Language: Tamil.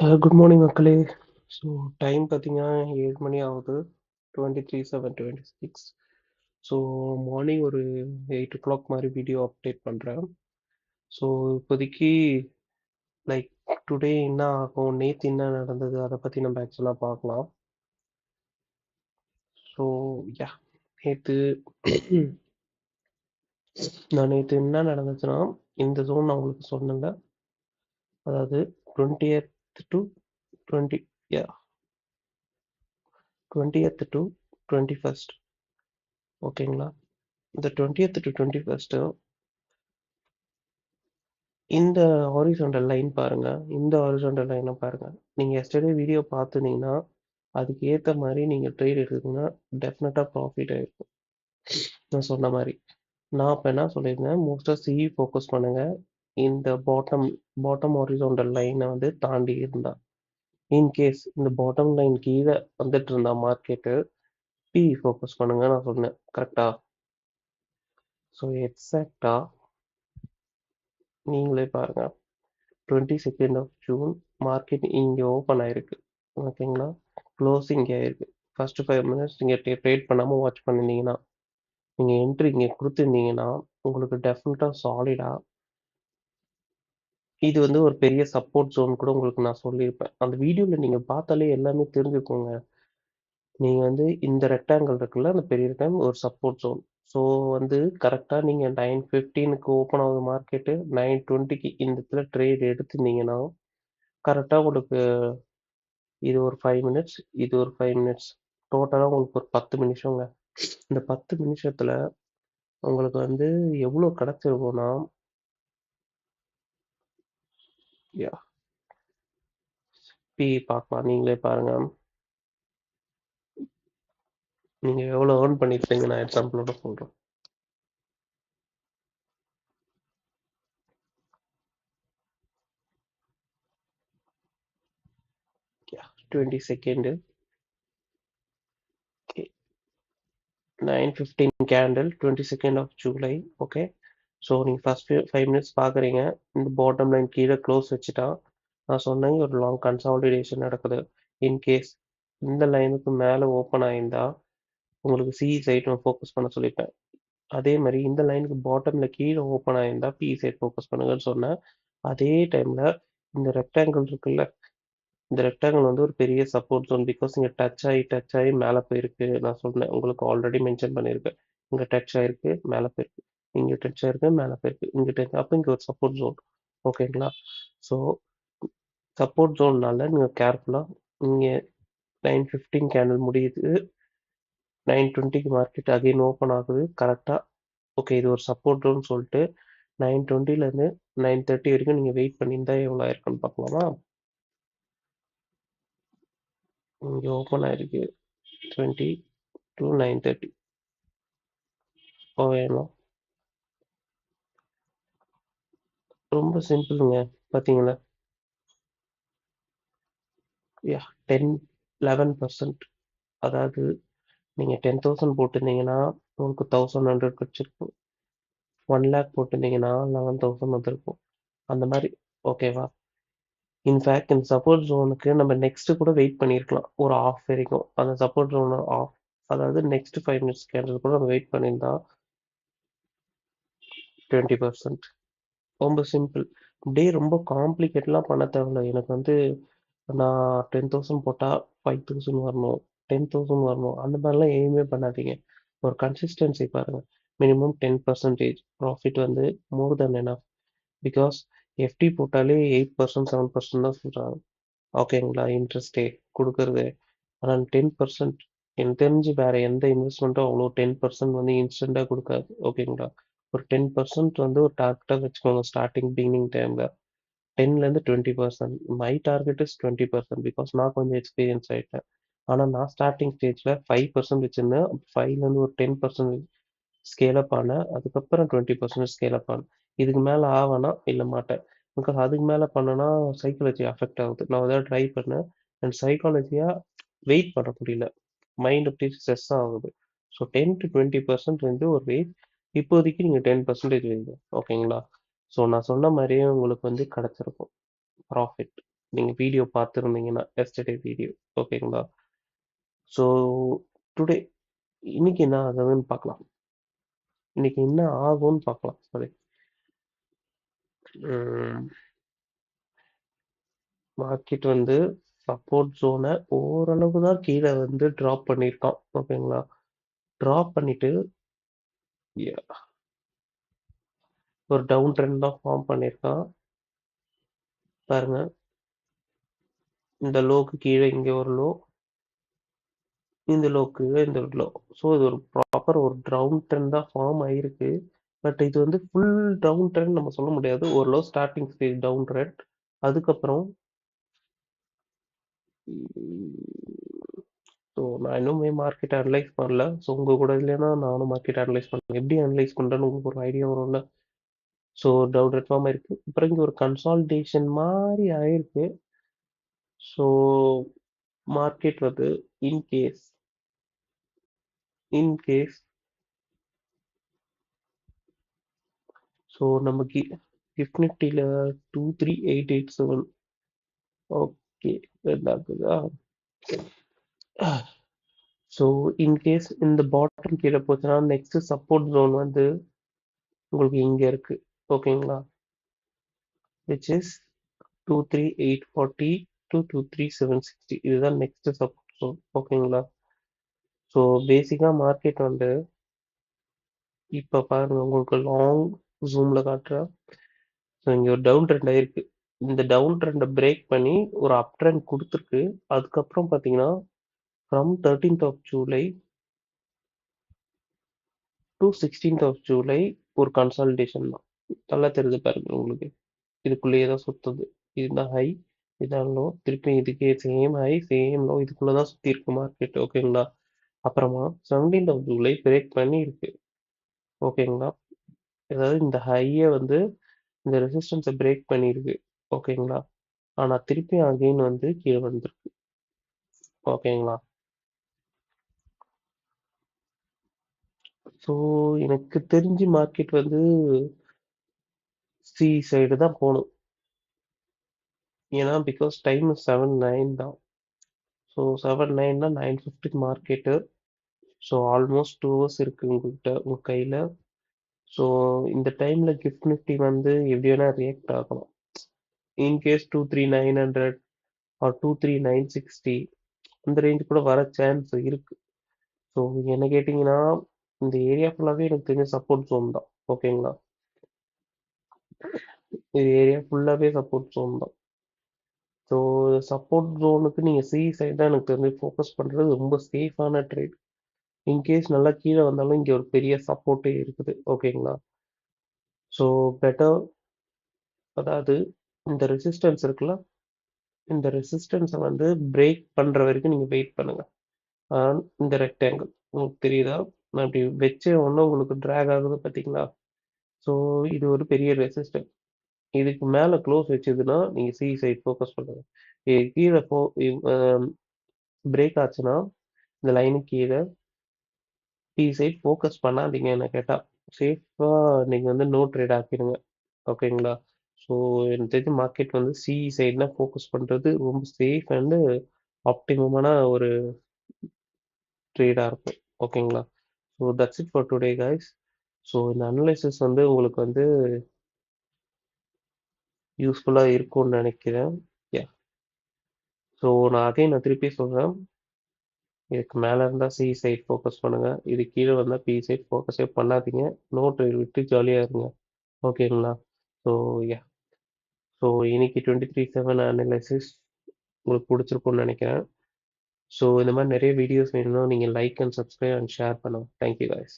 குட் மார்னிங் மக்களே. ஸோ டைம் பார்த்தீங்கன்னா 7 மணி ஆகுது. 23/7/26. ஸோ மார்னிங் ஒரு 8 o'clock மாதிரி வீடியோ அப்டேட் பண்ணுறேன். ஸோ இப்போதைக்கு லைக் டுடே என்ன ஆகும், நேற்று என்ன நடந்தது, அதை பற்றி நம்ம ஆக்சுவலாக பார்க்கலாம். ஸோ யா நேற்று நேற்று என்ன நடந்துச்சுன்னா, இந்த ஜோன் நான் உங்களுக்கு சொன்னேன்ல, அதாவது 20th to 20 yeah 20th to 21st. ஓகேங்களா? இந்த 20th to 21st இந்த ஹாரிசான்டல் லைன் பாருங்க. இந்த ஹாரிசான்டல் லைனை பாருங்க. நீங்க எஸ்டர்டே வீடியோ பார்த்துருந்தீங்கன்னா அதுக்கு ஏத்த மாதிரி நீங்க ட்ரேட் எடுத்தீங்கன்னா டெஃபினட்டா ப்ராஃபிட் ஆயிருக்கும். நான் சொன்ன மாதிரி நான் இப்போ என்ன சொல்லியிருந்தேன், மோஸ்டா சிஇ ஃபோக்கஸ் பண்ணுங்க. இந்த பாட்டம் ஹாரிசான்டல் லைனை வந்து தாண்டி இருந்தா, இன்கேஸ் இந்த பாட்டம் லைன் கீழே வந்துட்டு இருந்தா மார்க்கெட்டு, பிஇ ஃபோக்கஸ் பண்ணுங்க நான் சொன்னேன். கரெக்டா? ஸோ எக்ஸாக்டா நீங்களே பாருங்க. 22nd of June மார்க்கெட் இங்கே ஓப்பன் ஆயிருக்கு. ஓகேங்களா? க்ளோசிங் இங்கே ஆயிருக்கு. ஃபர்ஸ்ட் 5 மினிட்ஸ் நீங்கள் ட்ரேட் பண்ணாமல் வாட்ச் பண்ணியிருந்தீங்கன்னா, நீங்கள் என்ட்ரி இங்கே கொடுத்துருந்தீங்கன்னா உங்களுக்கு டெஃபினட்டாக சாலிடாக இது வந்து ஒரு பெரிய சப்போர்ட் ஜோன் கூட உங்களுக்கு நான் சொல்லியிருப்பேன். அந்த வீடியோவில் நீங்கள் பார்த்தாலே எல்லாமே தெரிஞ்சுக்கோங்க. நீங்கள் வந்து இந்த ரெக்டாங்கிள் இருக்குல்ல, அந்த பெரிய ரெக்டாங்கிள் ஒரு சப்போர்ட் ஜோன். ஸோ வந்து கரெக்டாக நீங்கள் 9:15க்கு ஓப்பன் ஆகுது மார்க்கெட்டு, 9:20க்கு இந்த இடத்துல ட்ரேட் எடுத்திருந்தீங்கன்னா கரெக்டாக உங்களுக்கு இது ஒரு 5 மினிட்ஸ், இது ஒரு 5 மினிட்ஸ். டோட்டலாக உங்களுக்கு ஒரு 10 நிமிஷங்க. இந்த 10 நிமிஷத்துல உங்களுக்கு வந்து எவ்வளோ கிடைச்சிருக்கும்னா, யா பார்க்கலாம். நீங்களே பாருங்க. நீங்க எவ்வளோ ஏர்ன் பண்ணிருப்பீங்க நான் எக்ஸாம்பிளோட சொல்றேன். யா 22nd 9:15 candle 22nd of July. Okay. So நீங்கள் ஃபர்ஸ்ட் 5 மினிட்ஸ் பார்க்குறீங்க. இந்த பாட்டம் லைன் கீழே க்ளோஸ் வச்சுட்டா நான் சொன்னேன் ஒரு லாங் கன்சாலிடேஷன் நடக்குது. இன்கேஸ் இந்த லைனுக்கு மேலே ஓப்பன் ஆயிருந்தா உங்களுக்கு சி சைட் ஃபோக்கஸ் பண்ண சொல்லியிருப்பேன். அதே மாதிரி இந்த லைனுக்கு பாட்டம்ல கீழே ஓப்பன் ஆயிருந்தா பி சைட் ஃபோக்கஸ் பண்ணுங்கன்னு சொன்னேன். அதே டைம்ல இந்த ரெக்டாங்கிள் இருக்குல்ல, இந்த ரெக்டாங்கிள் வந்து ஒரு பெரிய சப்போர்ட் ஜோன். பிகாஸ் இங்க டச் ஆகி மேலே போயிருக்கு. நான் சொன்னேன், உங்களுக்கு ஆல்ரெடி மென்ஷன் பண்ணியிருக்கேன். இங்க டச் ஆயிருக்கு, மேலே போயிருக்கு, இங்க டச் ஆயிருக்கு, மேலே போயிருக்கு, இங்க டச், அப்போ இங்க ஒரு சப்போர்ட் ஜோன். ஓகேங்களா? ஸோ சப்போர்ட் ஜோன்னால நீங்க கேர்ஃபுல்லா இங்க 9:15 கேண்டில் முடியுது, 9:20க்கு மார்க்கெட் அகைன் ஓப்பன் ஆகுது. கரெக்டா ஓகே இது ஒரு சப்போர்ட் ஜோன் சொல்லிட்டு 9:20லேருந்து 9:30 வரைக்கும் நீங்கள் வெயிட் பண்ணியிருந்தா எவ்வளோ ஆயிருக்குன்னு பார்க்கலாமா? இங்கே ஓப்பன் ஆயிருக்கு 20 to 9:30. ஓகேங்களா? ரொம்ப சிம்பிளுங்க. பார்த்தீங்களா? யா 10 11%. அதாவது நீங்கள் 10,000 போட்டிருந்தீங்கன்னா உங்களுக்கு 1,100 கிடைச்சிருக்கும். 1 lakh போட்டிருந்தீங்கன்னா 11,000 வந்திருக்கும். அந்த மாதிரி. ஓகேவா? இன்ஃபேக்ட் இந்த சப்போர்ட் ஜோனுக்கு நம்ம நெக்ஸ்ட் கூட வெயிட் பண்ணியிருக்கலாம் ஒரு ஆஃப் வரைக்கும். அந்த சப்போர்ட் ஜோன் ஆஃப், அதாவது நெக்ஸ்ட் 5 மினிட்ஸ் கேண்டல் கூட நம்ம வெயிட் பண்ணியிருந்தா 20%. ரொம்ப சிம்பிள். டே ரொம்ப காம்ப்ளிகேட்லாம் பண்ண தேவையில்ல. எனக்கு வந்து நான் 10,000 போட்டால் 5,000 வரணும், 10,000 வரணும், அந்த மாதிரிலாம் எதுவுமே பண்ணாதீங்க. ஒரு கன்சிஸ்டன்சி பாருங்கள். மினிமம் 10% ப்ராஃபிட் வந்து மோர் தென் எனஃப். பிகாஸ் எஃப்டி போட்டாலே 8% 7% தான் சொல்கிறாங்க. ஓகேங்களா? இன்ட்ரெஸ்டே கொடுக்கறது. ஆனால் 10% எனக்கு தெரிஞ்சு வேற எந்த இன்வெஸ்ட்மெண்ட்டும் அவ்வளோ 10% வந்து இன்ஸ்டண்ட்டாக கொடுக்காது. ஓகேங்களா? ஒரு 10% வந்து ஒரு டார்கெட்டாக வச்சுக்கோங்க ஸ்டார்டிங் பிகினிங் டைமில். 10லேருந்து 20%. My target is 20%. பிகாஸ் நான் கொஞ்சம் எக்ஸ்பீரியன்ஸ் ஆகிட்டேன். ஆனால் நான் ஸ்டார்டிங் ஸ்டேஜில் 5% வச்சுருந்தேன். 5லேருந்து ஒரு 10% ஸ்கேல் அப் ஆனேன். அதுக்கப்புறம் 20% ஸ்கேல் அப் ஆனேன். இதுக்கு மேலே ஆவேனா இல்லை மாட்டேன். பிகாஸ் அதுக்கு மேலே பண்ணனா சைக்காலஜி அஃபெக்ட் ஆகுது. நான் ஏதாவது ட்ரை பண்ணேன் அண்ட் சைக்காலஜியாக வெயிட் பண்ண முடியல. மைண்ட் அப்படி ஸ்ட்ரெஸ் ஆகுது. ஸோ 10 to 20% வந்து ஒரு வெயிட். இப்போதைக்கு நீங்கள் 10% வைங்க. ஓகேங்களா? ஸோ நான் சொன்ன மாதிரியே உங்களுக்கு வந்து கிடச்சிருக்கும் ப்ராஃபிட். நீங்கள் வீடியோ பார்த்துருந்தீங்கன்னா எஸ்டர்டே வீடியோ. ஓகேங்களா? ஸோ டுடே இன்னைக்கு என்ன ஆகுதுன்னு பார்க்கலாம். இன்னைக்கு என்ன ஆகும்னு பார்க்கலாம். சாரி. மார்க்கெட் வந்து சப்போர்ட் ஜோனை ஓரளவு தான் கீழே வந்து ட்ராப் பண்ணியிருக்கான். ஓகேங்களா? ட்ராப் பண்ணிட்டு ஒரு டவுன் ட்ரெண்ட் தான் ஃபார்ம் பண்ணியிருக்கான். பாருங்க, இந்த லோக்கு கீழே இங்கே ஒரு லோ, இந்த லோக்கு இந்த ஒரு லோ. ஸோ இது ஒரு ப்ராப்பர் ஒரு டவுன் ட்ரெண்ட் தான் ஃபார்ம் ஆயிருக்கு. பட் இது வந்து ஃபுல் டவுன் ட்ரெண்ட் நம்ம சொல்ல முடியாது. ஒரு low starting stage down trend. அதுக்கப்புறம் ஸோ நான் இன்னுமே மார்க்கெட் அனலைஸ் பண்ணல. ஸோ உங்கள் கூட இல்லைன்னா நானும் மார்க்கெட் அனலைஸ் பண்ணேன். எப்படி அனலைஸ் பண்ணுறேன்னு உங்களுக்கு ஒரு ஐடியா வரும்ல. ஸோ டவுன் ட்ரெண்ட் ஃபார்ம் ஆயிருக்கு. அப்புறம் இங்கே ஒரு கன்சால்டேஷன் மாதிரி ஆயிருக்கு. ஸோ மார்க்கெட் வந்து இன்கேஸ் இன்கேஸ் ஸோ நமக்கு கிஃப்ட் நிஃப்டியில் 23887. ஓகே, ரெண்டாக்குதா? ஸோ இன்கேஸ் இந்த பாட்டம் கீழே போச்சுன்னா நெக்ஸ்ட் சப்போர்ட் ஜோன் வந்து உங்களுக்கு இங்கே இருக்கு. ஓகேங்களா? Which is 23840 to 23760. இதுதான் நெக்ஸ்ட் சப்போர்ட் ஜோன். ஓகேங்களா? ஸோ பேசிக்காக மார்க்கெட் வந்து இப்போ பாருங்க, உங்களுக்கு லாங் ஜூமில் காட்டுறேன். ஸோ இங்கே ஒரு டவுன் ட்ரெண்ட் ஆயிருக்கு. இந்த டவுன் ட்ரெண்டை பிரேக் பண்ணி ஒரு அப் ட்ரெண்ட் கொடுத்துருக்கு. அதுக்கப்புறம் பார்த்தீங்கன்னா from 13th of July to 16th of July ஒரு கன்சாலிடேஷன் தான். நல்லா தெரிஞ்சு பாருங்க உங்களுக்கு. இதுக்குள்ளேயே தான் சுத்துது. இதுதான் ஹை, இதான் லோ, திருப்பி இதுக்கே சேம் ஹை சேம் லோ, இதுக்குள்ள தான் சுத்தி இருக்கு மார்க்கெட். ஓகேங்களா? அப்புறமா 17th of July பிரேக் பண்ணி இருக்கு. ஓகேங்களா? அதாவது இந்த ஹையை வந்து இந்த ரெசிஸ்டன்ஸை பிரேக் பண்ணியிருக்கு. ஓகேங்களா? ஆனா திருப்பி அகைன் வந்து கீழே வந்திருக்கு. ஓகேங்களா? ஸோ எனக்கு தெரிஞ்சு மார்க்கெட் வந்து சி சைடு தான் போகணும். ஏன்னா பிகாஸ் டைம் 7:09 தான். ஸோ 7:09னா 9:50 மார்க்கெட்டு. ஸோ ஆல்மோஸ்ட் 2 ஹவர்ஸ் இருக்கு உங்ககிட்ட உங்கள் கையில். ஸோ இந்த டைமில் கிஃப்ட் நிஃப்டி வந்து எப்படி வேணால் ரியாக்ட் ஆகலாம். இன்கேஸ் 23900 ஆர் 23960 அந்த ரேஞ்ச் கூட வர சான்ஸ் இருக்கு. ஸோ என்ன கேட்டிங்கன்னா இந்த ஏரியா ஃபுல்லாகவே எனக்கு தெரிஞ்ச சப்போர்ட் ஜோன் தான். ஓகேங்களா? இது ஏரியா ஃபுல்லாகவே சப்போர்ட் ஜோன் தான். ஸோ சப்போர்ட் ஜோனுக்கு நீங்கள் சி சைடு தான் எனக்கு தெரிஞ்சு ஃபோக்கஸ் பண்ணுறது ரொம்ப சேஃபான ட்ரேட். இன்கேஸ் நல்லா கீழே வந்தாலும் இங்கே ஒரு பெரிய சப்போர்ட்டே இருக்குது. ஓகேங்களா? ஸோ பெட்டர், அதாவது இந்த ரெசிஸ்டன்ஸ் இருக்குல்ல, இந்த ரெசிஸ்டன்ஸை வந்து பிரேக் பண்ணுற வரைக்கும் நீங்கள் வெயிட் பண்ணுங்க. இந்த ரெக்டாங்கிள் உங்களுக்கு தெரியுதா? நான் இப்படி வச்ச ஒன்று உங்களுக்கு ட்ராக் ஆகுது பார்த்தீங்களா? ஸோ இது ஒரு பெரிய ரெசிஸ்டன்ஸ். இதுக்கு மேலே க்ளோஸ் வச்சதுன்னா நீங்கள் சி சைட் ஃபோக்கஸ் பண்ணுங்க. இது கீழே பிரேக் ஆச்சுன்னா இந்த லைனுக்கு கீழே பி சைட் ஃபோக்கஸ் பண்ணாதீங்க. என்ன கேட்டால் சேஃபாக நீங்கள் வந்து நோ ட்ரேட் ஆக்கிடுங்க. ஓகேங்களா? ஸோ எனக்கு தெரிஞ்ச மார்க்கெட் வந்து சி சைட்னா ஃபோக்கஸ் பண்ணுறது ரொம்ப சேஃப் அண்டு ஆப்டிமமான ஒரு ட்ரேடாக இருக்கும். ஓகேங்களா? So that's it for today guys. So இந்த அனலைசிஸ் வந்து உங்களுக்கு வந்து யூஸ்ஃபுல்லாக இருக்கும்னு நினைக்கிறேன். யா. ஸோ நான் திருப்பி சொல்கிறேன். இதுக்கு மேலே இருந்தால் சி சைட் ஃபோக்கஸ் பண்ணுங்கள். இது கீழே வந்தால் பி சைட் ஃபோக்கஸே பண்ணாதீங்க. நோ ட்ரேட் விட்டு ஜாலியாக இருங்க. ஓகேங்களா? So yeah. ஸோ இன்னைக்கு 23/7 அனலைசிஸ் உங்களுக்கு பிடிச்சிருக்கும்னு நினைக்கிறேன். ஸோ இந்த மாதிரி நிறைய வீடியோஸ் வேணும்னா நீங்கள் like and subscribe and share பண்ணுங்கள். Thank you guys.